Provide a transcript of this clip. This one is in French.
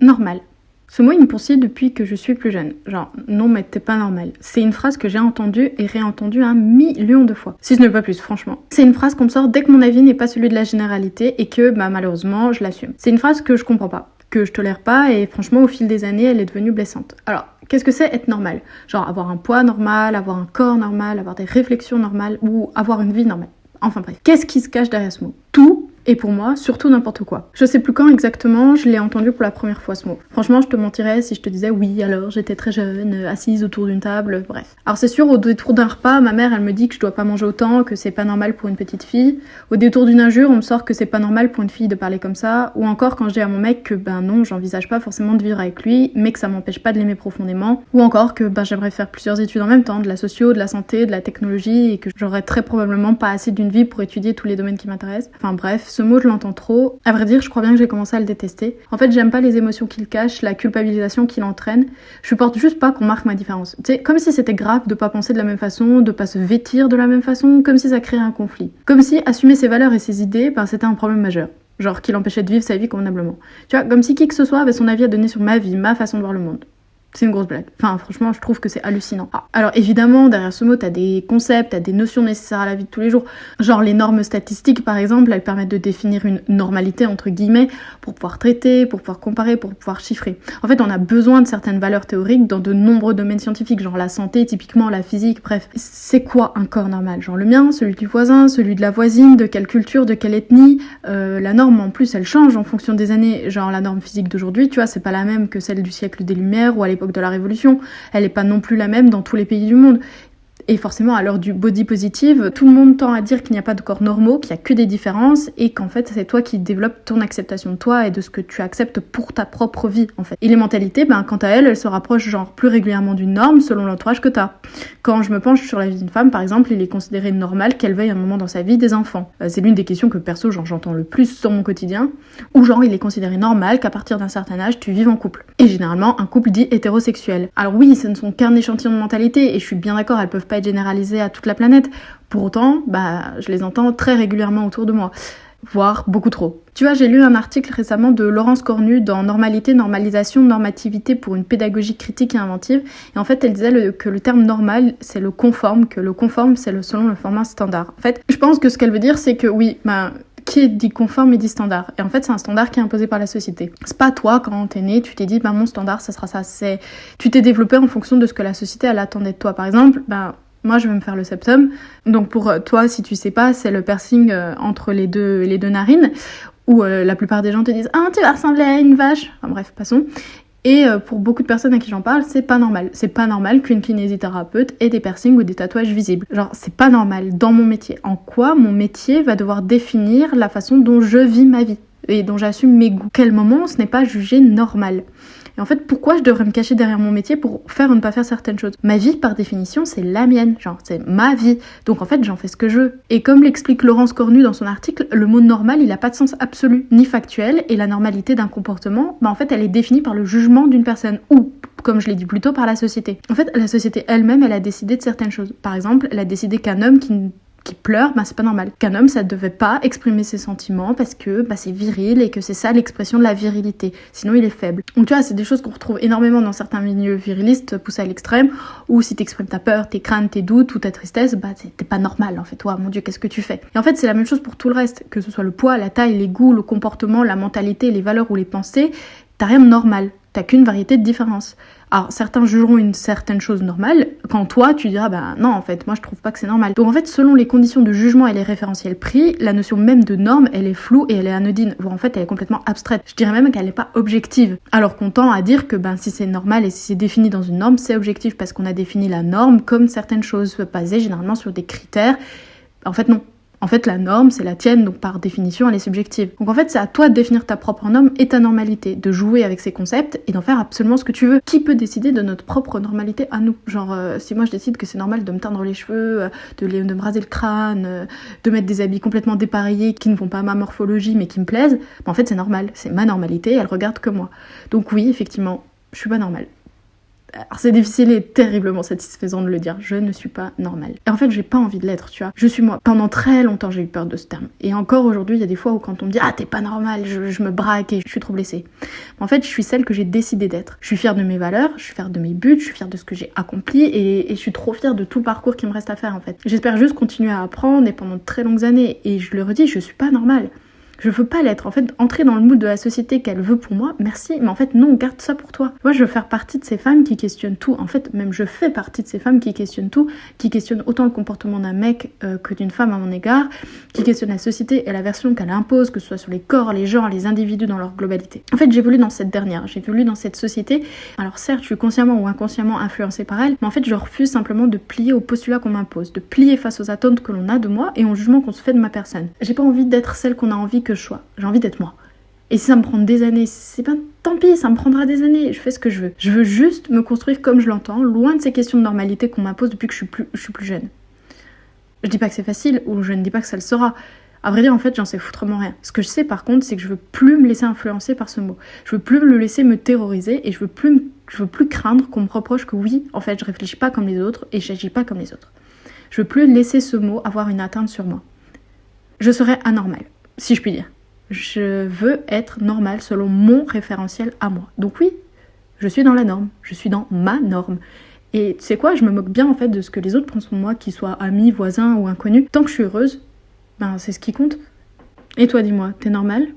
Normal. Ce mot, il me poursuit depuis que je suis plus jeune. Genre, non mais t'es pas normal. C'est une phrase que j'ai entendue et réentendue 1 million de fois. Si ce n'est pas plus, franchement. C'est une phrase qu'on me sort dès que mon avis n'est pas celui de la généralité et que, malheureusement, je l'assume. C'est une phrase que je comprends pas, que je tolère pas et franchement, au fil des années, elle est devenue blessante. Alors, qu'est-ce que c'est être normal? Genre, avoir un poids normal, avoir un corps normal, avoir des réflexions normales ou avoir une vie normale. Enfin bref. Qu'est-ce qui se cache derrière ce mot? Tout. Et pour moi, surtout n'importe quoi. Je sais plus quand exactement je l'ai entendu pour la première fois ce mot. Franchement, je te mentirais si je te disais oui, alors j'étais très jeune, assise autour d'une table, bref. Alors c'est sûr, au détour d'un repas, ma mère elle me dit que je dois pas manger autant, que c'est pas normal pour une petite fille. Au détour d'une injure, on me sort que c'est pas normal pour une fille de parler comme ça. Ou encore quand je dis à mon mec que non, j'envisage pas forcément de vivre avec lui, mais que ça m'empêche pas de l'aimer profondément. Ou encore que j'aimerais faire plusieurs études en même temps, de la socio, de la santé, de la technologie, et que j'aurais très probablement pas assez d'une vie pour étudier tous les domaines qui m'intéressent. Enfin bref, ce mot je l'entends trop. À vrai dire, je crois bien que j'ai commencé à le détester. En fait, j'aime pas les émotions qu'il cache, la culpabilisation qu'il entraîne. Je supporte juste pas qu'on marque ma différence. Tu sais, comme si c'était grave de pas penser de la même façon, de pas se vêtir de la même façon, comme si ça créait un conflit. Comme si assumer ses valeurs et ses idées, c'était un problème majeur. Genre qui l'empêchait de vivre sa vie convenablement. Tu vois, comme si qui que ce soit avait son avis à donner sur ma vie, ma façon de voir le monde. C'est une grosse blague. Enfin, franchement, je trouve que c'est hallucinant. Alors évidemment, derrière ce mot, t'as des concepts, t'as des notions nécessaires à la vie de tous les jours. Genre les normes statistiques, par exemple, elles permettent de définir une normalité, entre guillemets, pour pouvoir traiter, pour pouvoir comparer, pour pouvoir chiffrer. En fait, on a besoin de certaines valeurs théoriques dans de nombreux domaines scientifiques, genre la santé, typiquement la physique, bref. C'est quoi un corps normal? Genre le mien, celui du voisin, celui de la voisine, de quelle culture, de quelle ethnie. La norme, en plus, elle change en fonction des années. Genre la norme physique d'aujourd'hui, tu vois, c'est pas la même que celle du siècle des Lumières ou à l'époque de la Révolution, elle est pas non plus la même dans tous les pays du monde. Et forcément, à l'heure du body positive, tout le monde tend à dire qu'il n'y a pas de corps normaux, qu'il n'y a que des différences, et qu'en fait, c'est toi qui développes ton acceptation de toi et de ce que tu acceptes pour ta propre vie, en fait. Et les mentalités, quant à elles se rapprochent genre plus régulièrement d'une norme selon l'entourage que t'as. Quand je me penche sur la vie d'une femme, par exemple, il est considéré normal qu'elle veuille un moment dans sa vie des enfants. C'est l'une des questions que perso, j'entends le plus dans mon quotidien. Ou genre, il est considéré normal qu'à partir d'un certain âge, tu vives en couple. Et généralement, un couple dit hétérosexuel. Alors oui, ce ne sont qu'un échantillon de mentalité, et je suis bien d'accord, elles peuvent pas être généralisées à toute la planète. Pour autant, je les entends très régulièrement autour de moi, voire beaucoup trop. Tu vois, j'ai lu un article récemment de Laurence Cornu dans Normalité, normalisation, normativité pour une pédagogie critique et inventive. Et en fait, elle disait que le terme normal, c'est le conforme, que le conforme, c'est selon le format standard. En fait, je pense que ce qu'elle veut dire, c'est que oui, qui dit conforme et dit standard. Et en fait, c'est un standard qui est imposé par la société. C'est pas toi, quand t'es né, tu t'es dit, mon standard, ça sera ça. Tu t'es développé en fonction de ce que la société, elle attendait de toi. Par exemple, moi, je vais me faire le septum. Donc pour toi, si tu sais pas, c'est le piercing entre les deux narines, où la plupart des gens te disent « Ah, tu vas ressembler à une vache !» Enfin bref, passons. Et pour beaucoup de personnes à qui j'en parle, c'est pas normal. C'est pas normal qu'une kinésithérapeute ait des piercings ou des tatouages visibles. Genre, c'est pas normal dans mon métier. En quoi mon métier va devoir définir la façon dont je vis ma vie et dont j'assume mes goûts? Quel moment ce n'est pas jugé normal? Et en fait, pourquoi je devrais me cacher derrière mon métier pour faire ou ne pas faire certaines choses? Ma vie, par définition, c'est la mienne. Genre, c'est ma vie. Donc en fait, j'en fais ce que je veux. Et comme l'explique Laurence Cornu dans son article, le mot normal, il a pas de sens absolu, ni factuel. Et la normalité d'un comportement, en fait, elle est définie par le jugement d'une personne. Ou, comme je l'ai dit plus tôt, par la société. En fait, la société elle-même, elle a décidé de certaines choses. Par exemple, elle a décidé qu'un homme qui pleure, c'est pas normal. Qu'un homme, ça devait pas exprimer ses sentiments parce que c'est viril et que c'est ça l'expression de la virilité. Sinon, il est faible. Donc tu vois, c'est des choses qu'on retrouve énormément dans certains milieux virilistes poussés à l'extrême, où si t'exprimes ta peur, tes craintes, tes doutes ou ta tristesse, t'es pas normal en fait. Toi, mon Dieu, qu'est-ce que tu fais? Et en fait, c'est la même chose pour tout le reste, que ce soit le poids, la taille, les goûts, le comportement, la mentalité, les valeurs ou les pensées, t'as rien de normal. T'as qu'une variété de différences. Alors, certains jugeront une certaine chose normale, quand toi, tu diras, non, en fait, moi, je trouve pas que c'est normal. Donc, en fait, selon les conditions de jugement et les référentiels pris, la notion même de norme, elle est floue et elle est anodine, voire en fait, elle est complètement abstraite. Je dirais même qu'elle n'est pas objective. Alors qu'on tend à dire que, si c'est normal et si c'est défini dans une norme, c'est objectif, parce qu'on a défini la norme comme certaines choses, basées généralement sur des critères. En fait, non. En fait, la norme, c'est la tienne, donc par définition, elle est subjective. Donc en fait, c'est à toi de définir ta propre norme et ta normalité, de jouer avec ces concepts et d'en faire absolument ce que tu veux. Qui peut décider de notre propre normalité à nous? Genre, si moi je décide que c'est normal de me teindre les cheveux, de me raser le crâne, de mettre des habits complètement dépareillés qui ne vont pas à ma morphologie mais qui me plaisent, en fait c'est normal, c'est ma normalité, elle regarde que moi. Donc oui, effectivement, je suis pas normale. Alors c'est difficile et terriblement satisfaisant de le dire, je ne suis pas normale. Et en fait, j'ai pas envie de l'être, tu vois. Je suis moi. Pendant très longtemps, j'ai eu peur de ce terme. Et encore aujourd'hui, il y a des fois où quand on me dit « Ah, t'es pas normale », je me braque et je suis trop blessée. En fait, je suis celle que j'ai décidé d'être. Je suis fière de mes valeurs, je suis fière de mes buts, je suis fière de ce que j'ai accompli et je suis trop fière de tout le parcours qui me reste à faire, en fait. J'espère juste continuer à apprendre et pendant de très longues années. Et je le redis, je suis pas normale. Je veux pas l'être. En fait, entrer dans le moule de la société qu'elle veut pour moi, merci, mais en fait, non, garde ça pour toi. Moi, je veux faire partie de ces femmes qui questionnent tout. En fait, même je fais partie de ces femmes qui questionnent tout, qui questionnent autant le comportement d'un mec que d'une femme à mon égard, qui questionnent la société et la version qu'elle impose, que ce soit sur les corps, les genres, les individus dans leur globalité. En fait, j'évolue dans cette dernière, j'évolue dans cette société. Alors certes, je suis consciemment ou inconsciemment influencée par elle, mais en fait, je refuse simplement de plier aux postulats qu'on m'impose, de plier face aux attentes que l'on a de moi et au jugement qu'on se fait de ma personne. J'ai pas envie d'être celle qu'on a envie que je sois. J'ai envie d'être moi. Et si ça me prend des années, c'est pas tant pis, ça me prendra des années, je fais ce que je veux. Je veux juste me construire comme je l'entends, loin de ces questions de normalité qu'on m'impose depuis que je suis plus jeune. Je dis pas que c'est facile, ou je ne dis pas que ça le sera. À vrai dire, en fait, j'en sais foutrement rien. Ce que je sais par contre, c'est que je veux plus me laisser influencer par ce mot. Je veux plus le laisser me terroriser et je veux plus craindre qu'on me reproche que oui, en fait, je réfléchis pas comme les autres et j'agis pas comme les autres. Je veux plus laisser ce mot avoir une atteinte sur moi. Je serais anormale, si je puis dire. Je veux être normale selon mon référentiel à moi. Donc oui, je suis dans la norme, je suis dans ma norme. Et tu sais quoi, je me moque bien en fait de ce que les autres pensent de moi, qu'ils soient amis, voisins ou inconnus. Tant que je suis heureuse, ben c'est ce qui compte. Et toi, dis-moi, t'es normale ?